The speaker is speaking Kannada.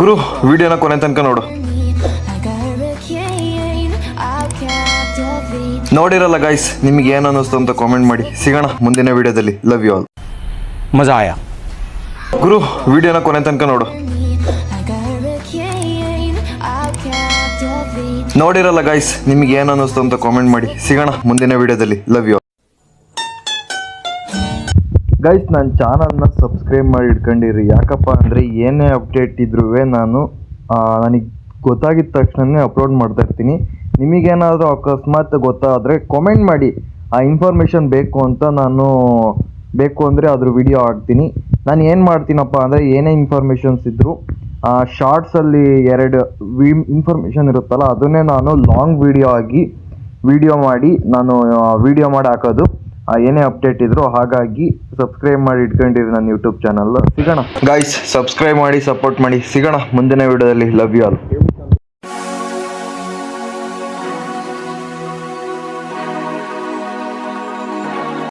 ಗುರು ವಿಡಿಯೋನ ಕೊನೆ ತನಕ ನೋಡು. ನೋಡಿರಲ್ಲ ಗೈಸ್, ನಿಮಗೆ ಏನು ಅನ್ನಿಸ್ತು ಅಂತ ಕಾಮೆಂಟ್ ಮಾಡಿ. ಸಿಗೋಣ ಮುಂದಿನ ವಿಡಿಯೋದಲ್ಲಿ. Love you all. ಮಜಾ ಆಯಾ. ಗುರು ವಿಡಿಯೋನ ಕೊನೆ ತನಕ ನೋಡು. ನೋಡಿರಲ್ಲ ಗೈಸ್, ನಿಮಗೆ ಏನು ಅನ್ನಿಸ್ತು ಅಂತ ಕಾಮೆಂಟ್ ಮಾಡಿ. ಸಿಗೋಣ ಮುಂದಿನ ವಿಡಿಯೋದಲ್ಲಿ. Love you. ಗೈಸ್, ನನ್ನ ಚಾನಲ್ನ ಸಬ್ಸ್ಕ್ರೈಬ್ ಮಾಡಿ ಇಟ್ಕೊಂಡಿರಿ. ಯಾಕಪ್ಪ ಅಂದರೆ ಏನೇ ಅಪ್ಡೇಟ್ ಇದ್ರೂ ನನಗೆ ಗೊತ್ತಾಗಿದ್ದ ತಕ್ಷಣವೇ ಅಪ್ಲೋಡ್ ಮಾಡ್ತಾ ಇರ್ತೀನಿ. ನಿಮಗೇನಾದರೂ ಅಕಸ್ಮಾತ್ ಗೊತ್ತಾದರೆ ಕಾಮೆಂಟ್ ಮಾಡಿ. ಆ ಇನ್ಫಾರ್ಮೇಷನ್ ಬೇಕು ಅಂದರೆ ಅದ್ರ ವಿಡಿಯೋ ಹಾಕ್ತೀನಿ. ನಾನು ಏನು ಮಾಡ್ತೀನಪ್ಪ ಅಂದರೆ ಏನೇ ಇನ್ಫಾರ್ಮೇಷನ್ಸ್ ಇದ್ದರೂ ಶಾರ್ಟ್ಸಲ್ಲಿ 2 ಇನ್ಫಾರ್ಮೇಷನ್ ಇರುತ್ತಲ್ಲ, ಅದನ್ನೇ ನಾನು ಲಾಂಗ್ ವಿಡಿಯೋ ಮಾಡಿ ಹಾಕೋದು ಏನೇ ಅಪ್ಡೇಟ್ ಇದ್ರು. ಹಾಗಾಗಿ ಸಬ್ಸ್ಕ್ರೈಬ್ ಮಾಡಿ ಇಟ್ಕೊಂಡಿರಿ ನನ್ನ ಯೂಟ್ಯೂಬ್ ಚಾನಲ್. ಸಿಗೋಣ ಗೈಸ್, ಸಬ್ಸ್ಕ್ರೈಬ್ ಮಾಡಿ, ಸಪೋರ್ಟ್ ಮಾಡಿ. ಸಿಗೋಣ ಮುಂದಿನ ವಿಡಿಯೋದಲ್ಲಿ. Love you all.